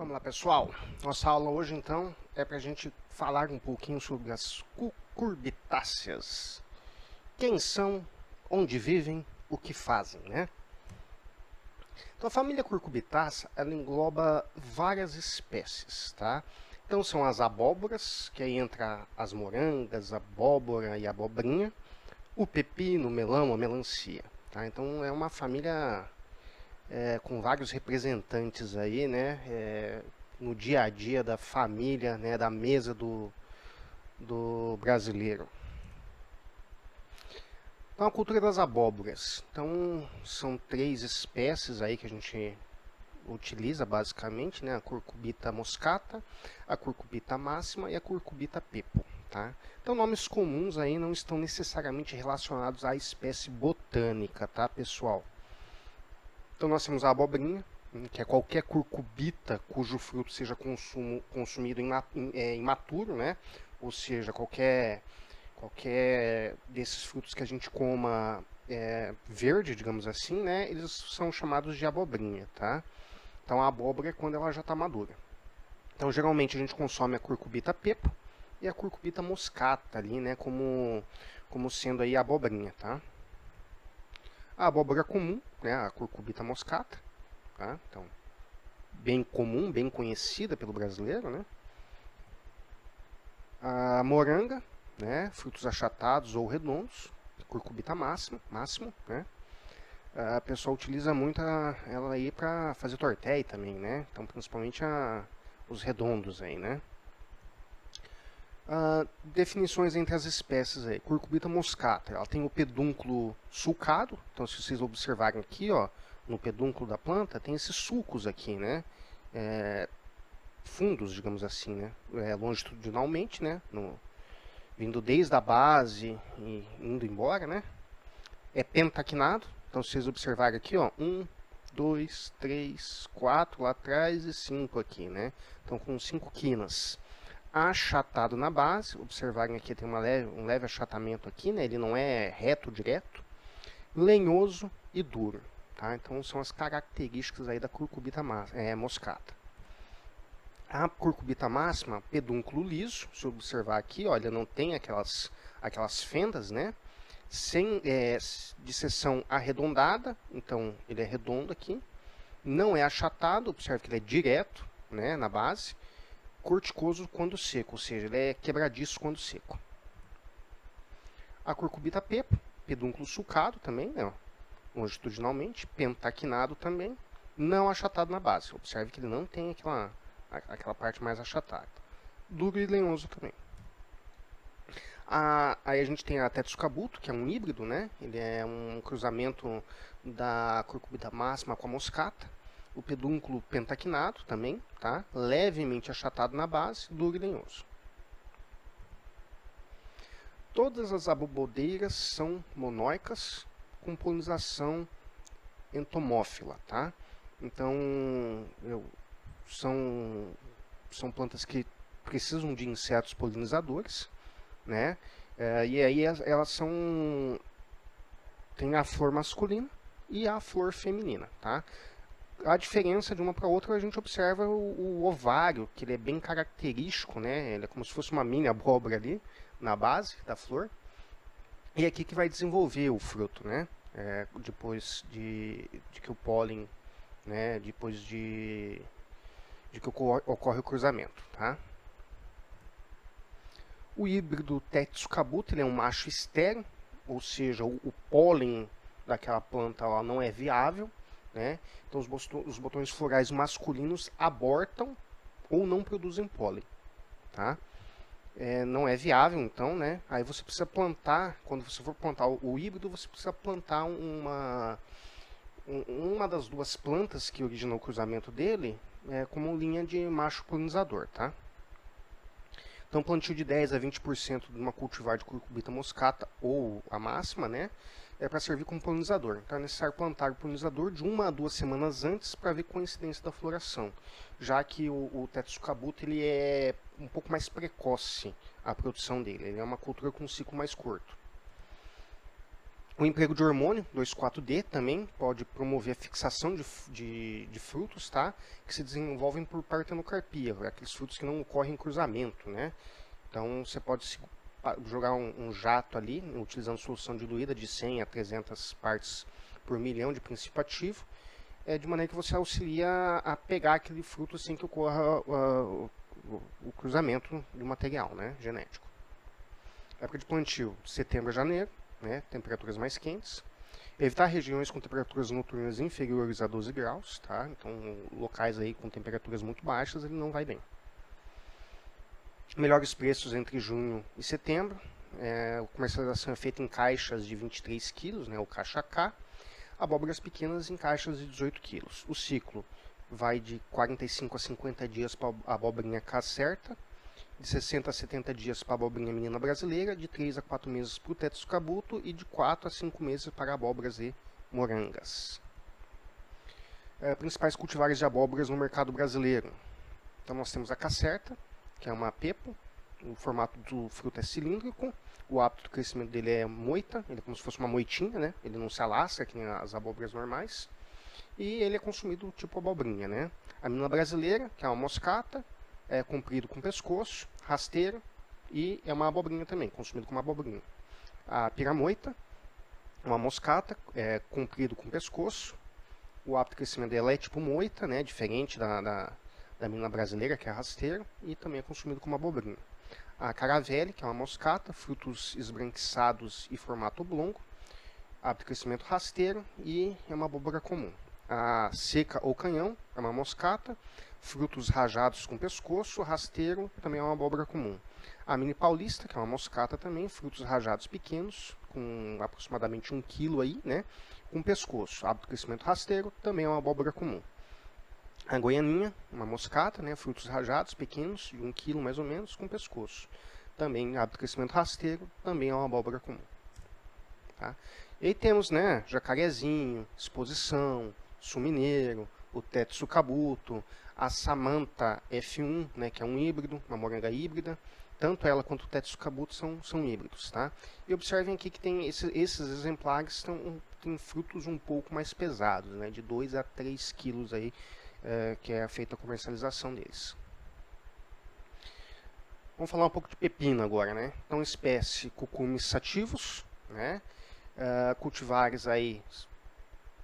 Vamos lá, pessoal. Nossa aula hoje, então, é para a gente falar um pouquinho sobre as cucurbitáceas. Quem são, onde vivem, o que fazem, né? Então, a família Curcubitácea, ela engloba várias espécies, tá? Então, são as abóboras, que aí entra as morangas, a abóbora e a abobrinha, o pepino, o melão, a melancia, tá? Então, é uma família com vários representantes aí, né? No dia a dia da família, né? Da mesa do brasileiro. Então, a cultura das abóboras. Então, são 3 espécies aí que a gente utiliza basicamente, né? A Curcubita moscata, a Curcubita máxima e a Curcubita pepo, tá? Então, nomes comuns aí não estão necessariamente relacionados à espécie botânica, tá, pessoal? Então, nós temos a abobrinha, que é qualquer curcubita cujo fruto seja consumido imaturo, né? Ou seja, qualquer desses frutos que a gente coma verde, digamos assim, né? Eles são chamados de abobrinha, tá? Então, a abóbora é quando ela já está madura. Então, geralmente a gente consome a curcubita pepo e a curcubita moscata ali, né? Como sendo aí a abobrinha, tá? A abóbora comum, né? A curcubita moscata, tá? Então, bem comum, bem conhecida pelo brasileiro, né? A moranga, né? Frutos achatados ou redondos, curcubita máximo, né? A pessoa utiliza muito ela aí para fazer tortéi também, né? Então, principalmente os redondos aí, né? Definições entre as espécies aí. Curcubita moscata, ela tem o pedúnculo sulcado. Então, se vocês observarem aqui, ó, no pedúnculo da planta, tem esses sulcos aqui, né? Fundos, digamos assim, né? Longitudinalmente, né? Vindo desde a base e indo embora, né? É pentaquinado. Então, se vocês observarem aqui, ó, 1, 2, 3, 4 lá atrás e 5 aqui, né? Então, com 5 quinas. Achatado na base, observarem aqui tem um leve achatamento aqui, né? Ele não é reto direto, lenhoso e duro, tá? Então são as características aí da curcubita moscata. A curcubita máxima, pedúnculo liso, se observar aqui, olha, não tem aquelas fendas, né? De seção arredondada, então ele é redondo aqui, não é achatado, observe que ele é direto, né, na base, corticoso quando seco, ou seja, ele é quebradiço quando seco. A curcubita pepo, pedúnculo sulcado também, né, longitudinalmente, pentaquinado também, não achatado na base. Observe que ele não tem aquela parte mais achatada. Duro e lenhoso também. Aí a gente tem a Tetsukabuto, que é um híbrido, né? Ele é um cruzamento da curcubita máxima com a moscata. O pedúnculo pentaquinado também, tá? Levemente achatado na base, duro e lenhoso. Todas as abobodeiras são monóicas, com polinização entomófila, tá? Então, são plantas que precisam de insetos polinizadores, né? E aí elas tem a flor masculina e a flor feminina, tá? A diferença de uma para outra, a gente observa o ovário, que ele é bem característico, né? Ele é como se fosse uma mini abóbora ali, na base da flor. E é aqui que vai desenvolver o fruto, né? Depois de que o pólen, né? Depois de que ocorre o cruzamento, tá? O híbrido Tetsukabuto, ele é um macho estéreo, ou seja, o pólen daquela planta lá não é viável, né? Então os botões florais masculinos abortam ou não produzem pólen, tá? Não é viável, então, né? Aí você precisa plantar, quando você for plantar o híbrido, você precisa plantar uma das duas plantas que originou o cruzamento dele como linha de macho polinizador, tá? Então, plantio de 10 a 20% de uma cultivar de curcubita moscata ou a máxima, né? É para servir como polinizador. Então é necessário plantar o polinizador de 1 a 2 semanas antes para ver coincidência da floração, já que o Tetsukabuto ele é um pouco mais precoce a produção dele. Ele é uma cultura com um ciclo mais curto. O emprego de hormônio 2,4-D também pode promover a fixação de frutos, tá? Que se desenvolvem por partenocarpia, aqueles frutos que não ocorrem em cruzamento, né? Então você pode jogar um jato ali, utilizando solução diluída de 100 a 300 partes por milhão de princípio ativo, de maneira que você auxilia a pegar aquele fruto sem que ocorra o cruzamento do material, né, genético. Época de plantio, de setembro a janeiro, né, temperaturas mais quentes. Evitar regiões com temperaturas noturnas inferiores a 12 graus, tá? Então, locais aí com temperaturas muito baixas, ele não vai bem. Melhores preços entre junho e setembro. A comercialização é feita em caixas de 23 kg, né, o caixa K. Abóboras pequenas em caixas de 18 kg. O ciclo vai de 45 a 50 dias para a abobrinha K certa, de 60 a 70 dias para a abobrinha menina brasileira, de 3 a 4 meses para o tetsukabuto e de 4 a 5 meses para abóboras e morangas. Principais cultivares de abóboras no mercado brasileiro. Então nós temos a cacerta, que é uma pepo. O formato do fruto é cilíndrico. O hábito de crescimento dele é moita, ele é como se fosse uma moitinha, né? Ele não se alastra, que nem as abóboras normais. E ele é consumido tipo abobrinha, né? A menina brasileira, que é uma moscata, é comprido com pescoço, rasteiro, e é uma abobrinha também, consumido como abobrinha. A piramoita, uma moscata, comprido com pescoço. O hábito de crescimento dela é tipo moita, né? Diferente da menina brasileira, que é rasteiro, e também é consumido como abobrinha. A caravelle, que é uma moscata, frutos esbranquiçados e formato oblongo. Hábito de crescimento rasteiro e é uma abóbora comum. A seca ou canhão é uma moscata, frutos rajados com pescoço, rasteiro, também é uma abóbora comum. A mini paulista, que é uma moscata também, frutos rajados pequenos, com aproximadamente 1 kg aí, né, com pescoço. Hábito de crescimento rasteiro, também é uma abóbora comum. A goianinha, uma moscata, né, frutos rajados pequenos, de 1 kg mais ou menos, com pescoço. Também hábito de crescimento rasteiro, também é uma abóbora comum. Tá? E aí temos, né, jacarezinho, exposição, sumineiro, o tetsukabuto, a Samantha F1, né, que é um híbrido, uma moranga híbrida. Tanto ela quanto o tetsukabuto são híbridos, tá? E observem aqui que tem esses exemplares têm frutos um pouco mais pesados, né, de 2 a 3 quilos aí, que é feita a comercialização deles. Vamos falar um pouco de pepino agora, né? Então, espécie Cucumis sativos, né? Cultivares aí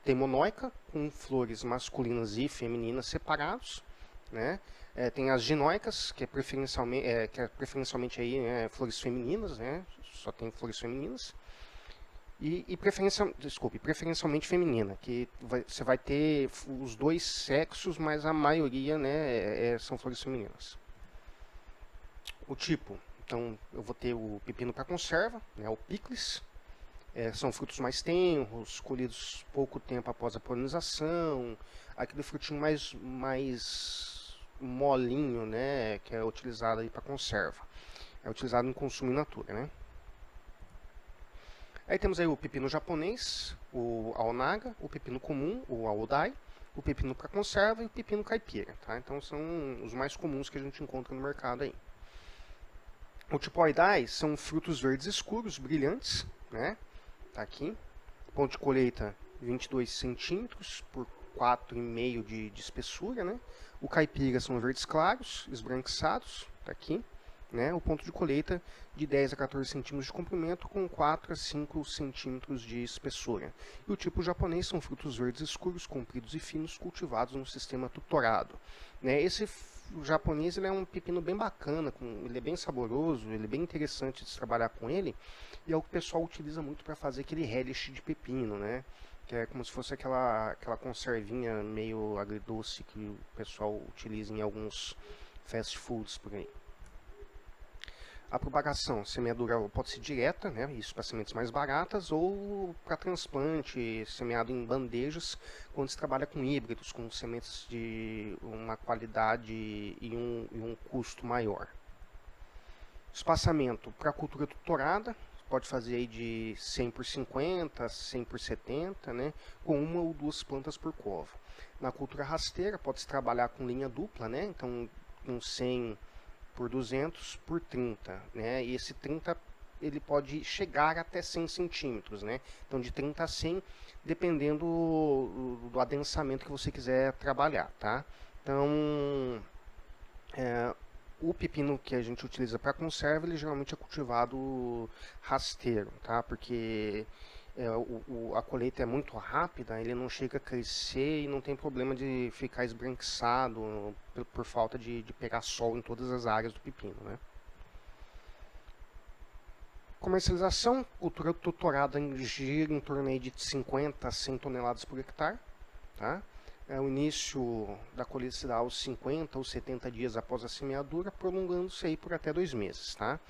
temonóica, com flores masculinas e femininas separados, né? Tem as ginóicas, que é preferencialmente aí, né, flores femininas, né? Só tem flores femininas. E preferencialmente feminina, que você vai ter os dois sexos, mas a maioria, né, são flores femininas. O tipo, então eu vou ter o pepino para conserva, né, o picles. São frutos mais tenros, colhidos pouco tempo após a polinização, aquele frutinho mais molinho, né, que é utilizado aí para conserva. É utilizado em consumo in natura, né. Aí temos aí o pepino japonês, o aonaga, o pepino comum, o aodai, o pepino para conserva e o pepino caipira, tá? Então são os mais comuns que a gente encontra no mercado aí. O tipo aodai são frutos verdes escuros, brilhantes, né? Tá aqui. Ponto de colheita 22 centímetros por 4,5 de espessura, né? O caipira são verdes claros, esbranquiçados, tá aqui. Né, o ponto de colheita de 10 a 14 centímetros de comprimento com 4 a 5 centímetros de espessura. E o tipo japonês são frutos verdes escuros, compridos e finos, cultivados no sistema tutorado. Né, esse japonês ele é um pepino bem bacana, ele é bem saboroso, ele é bem interessante de se trabalhar com ele, e é o que o pessoal utiliza muito para fazer aquele relish de pepino, né? Que é como se fosse aquela conservinha meio agridoce que o pessoal utiliza em alguns fast foods por aí. A propagação, semeadura pode ser direta, né, isso para sementes mais baratas, ou para transplante, semeado em bandejas, quando se trabalha com híbridos, com sementes de uma qualidade e um custo maior. Espaçamento para cultura tutorada, pode fazer aí de 100 por 50, 100 por 70, né, com 1 ou 2 plantas por cova. Na cultura rasteira, pode-se trabalhar com linha dupla, né, então com 100 por 200 por 30, né? E esse 30 ele pode chegar até 100 centímetros, né? Então de 30 a 100, dependendo do adensamento que você quiser trabalhar, tá? Então, o pepino que a gente utiliza para conserva, ele geralmente é cultivado rasteiro, tá? Porque a colheita é muito rápida, ele não chega a crescer e não tem problema de ficar esbranquiçado por falta de pegar sol em todas as áreas do pepino, né? Comercialização, cultura tutorada gira em torno aí de 50 a 100 toneladas por hectare, tá? O início da colheita se dá aos 50 ou 70 dias após a semeadura, prolongando-se aí por até 2 meses, tá?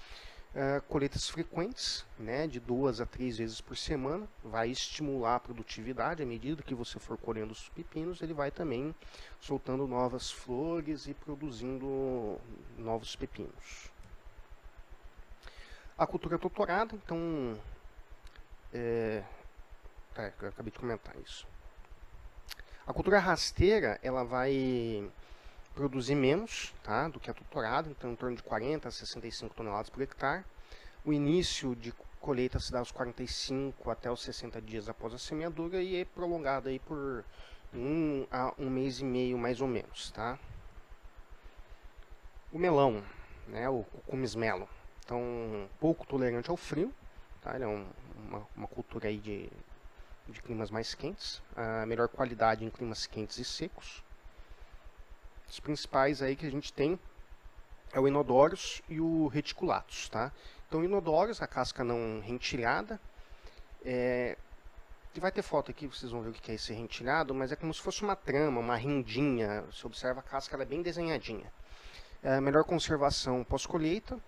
Colheitas frequentes, né, de 2 a 3 vezes por semana, vai estimular a produtividade. À medida que você for colhendo os pepinos, ele vai também soltando novas flores e produzindo novos pepinos. A cultura tutorada, então, eu acabei de comentar isso. A cultura rasteira, ela vai produzir menos, tá, do que a tutorada, então em torno de 40 a 65 toneladas por hectare. O início de colheita se dá aos 45 até os 60 dias após a semeadura e é prolongado aí por 1 a 1 mês e meio, mais ou menos, tá? O melão, né, o cucumis melo, então pouco tolerante ao frio, tá? Ele é uma cultura aí de climas mais quentes, a melhor qualidade em climas quentes e secos. Os principais aí que a gente tem é o Inodorus e o Reticulatus, tá? Então, o Inodorus, a casca não rentilhada, vai ter foto aqui, vocês vão ver o que é esse rentilhado, mas é como se fosse uma trama, uma rendinha. Você observa a casca, ela é bem desenhadinha. Melhor conservação pós-colheita,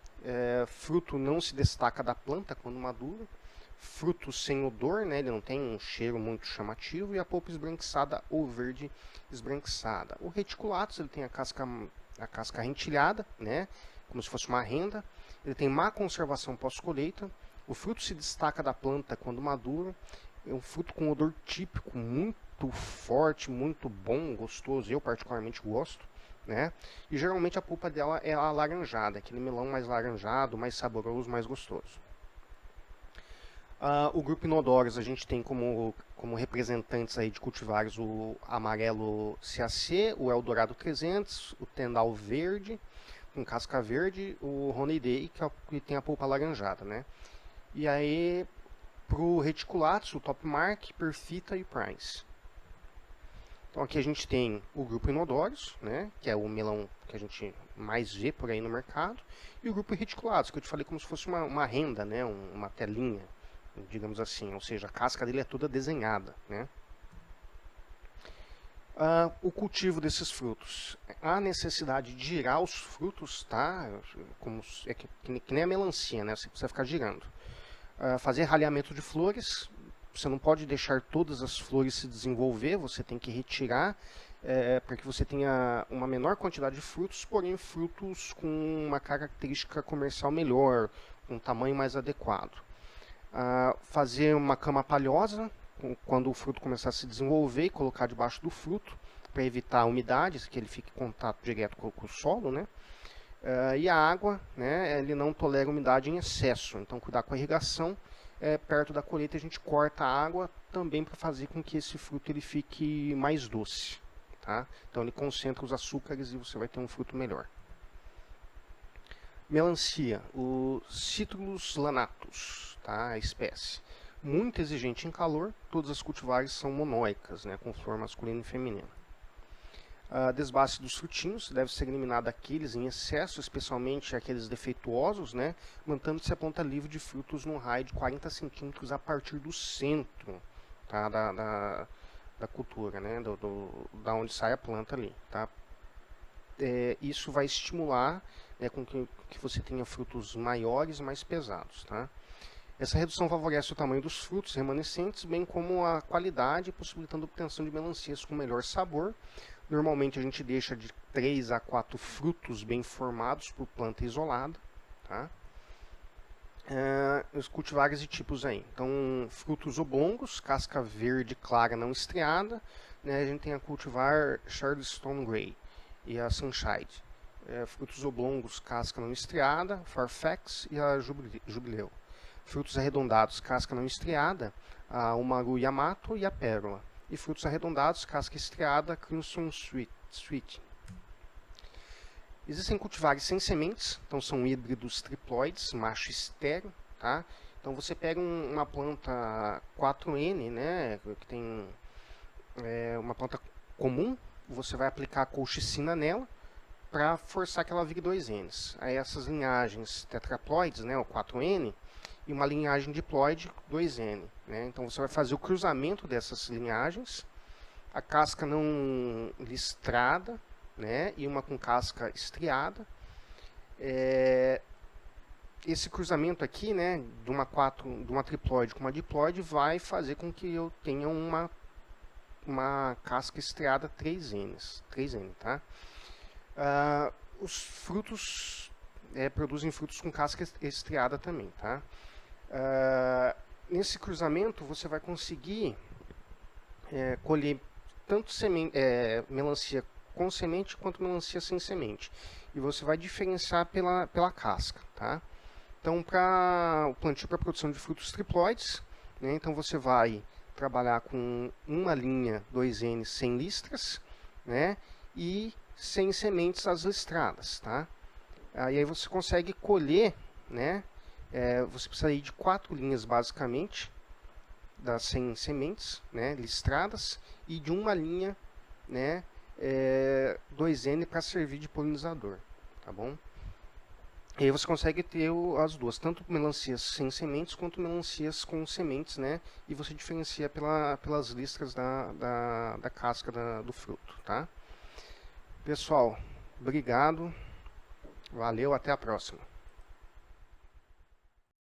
fruto não se destaca da planta quando maduro, fruto sem odor, né, ele não tem um cheiro muito chamativo, e a polpa esbranquiçada ou verde esbranquiçada. O Reticulatus, ele tem a casca rentilhada, né, como se fosse uma renda, ele tem má conservação pós-colheita, o fruto se destaca da planta quando maduro, é um fruto com odor típico, muito forte, muito bom, gostoso, eu particularmente gosto, né, e geralmente a polpa dela é alaranjada, aquele melão mais laranjado, mais saboroso, mais gostoso. O grupo Inodorus, a gente tem como representantes aí de cultivares o amarelo CAC, o Eldorado 300, o Tendal verde, com casca verde, o Honeyday, que tem a polpa alaranjada, né? E aí, pro Reticulatus, o Top Mark, Perfita e Price. Então aqui a gente tem o grupo Inodorus, né, que é o melão que a gente mais vê por aí no mercado, e o grupo Reticulatus, que eu te falei como se fosse uma renda, né, uma telinha, digamos assim, ou seja, a casca dele é toda desenhada, né? O cultivo desses frutos, a necessidade de girar os frutos, tá? Que nem a melancia, né? Você precisa ficar girando. Fazer ralhamento de flores, você não pode deixar todas as flores se desenvolver, você tem que retirar para que você tenha uma menor quantidade de frutos, porém frutos com uma característica comercial melhor, com um tamanho mais adequado. Fazer uma cama palhosa quando o fruto começar a se desenvolver e colocar debaixo do fruto para evitar a umidade, que ele fique em contato direto com o solo, né? E a água, né, ele não tolera umidade em excesso, então cuidar com a irrigação. Perto da colheita a gente corta a água também para fazer com que esse fruto ele fique mais doce, tá? Então ele concentra os açúcares e você vai ter um fruto melhor. Melancia, o Citrus lanatus, tá? A espécie. Muito exigente em calor, todas as cultivares são monóicas, né? Com flor masculina e feminina. Desbaste dos frutinhos, deve ser eliminado aqueles em excesso, especialmente aqueles defeituosos, né? Mantendo-se a planta livre de frutos num raio de 40 centímetros a partir do centro, tá? da cultura, né? Da onde sai a planta ali, tá? Isso vai estimular com que você tenha frutos maiores e mais pesados, tá? Essa redução favorece o tamanho dos frutos remanescentes, bem como a qualidade, possibilitando a obtenção de melancias com melhor sabor. Normalmente a gente deixa de 3 a 4 frutos bem formados por planta isolada, tá? Os cultivares e tipos aí. Então, frutos oblongos, casca verde clara não estriada, né? A gente tem a cultivar Charleston Gray e a Sunshine. Frutos oblongos, casca não estriada, Fairfax e a Jubileu. Frutos arredondados, casca não estriada, o Maru Yamato e a Pérola. E frutos arredondados, casca estriada, Crimson Sweet. Existem cultivares sem sementes, então são híbridos triploides, macho estéreo, tá? Então você pega uma planta 4N, né, que tem uma planta comum, você vai aplicar a colchicina nela para forçar que ela vire 2Ns. Aí essas linhagens tetraploides, né, o 4N, e uma linhagem diploide 2N. Né? Então você vai fazer o cruzamento dessas linhagens, a casca não listrada, né, e uma com casca estriada. Esse cruzamento aqui, né, de uma triploide com uma diploide, vai fazer com que eu tenha uma casca estriada 3N, tá? Os frutos produzem frutos com casca estriada também, tá? Nesse cruzamento você vai conseguir colher tanto melancia com semente quanto melancia sem semente, e você vai diferenciar pela casca, tá? Então, para o plantio para produção de frutos triploides, né, então você vai trabalhar com uma linha 2N sem listras, né, e sem sementes as listradas, tá? E aí você consegue colher, né, você precisa ir de 4 linhas basicamente, das sem sementes, né, listradas, e de uma linha, né, 2N para servir de polinizador, tá bom? E aí você consegue ter as duas, tanto melancias sem sementes quanto melancias com sementes, né? E você diferencia pelas listras da casca do fruto, tá? Pessoal, obrigado, valeu, até a próxima.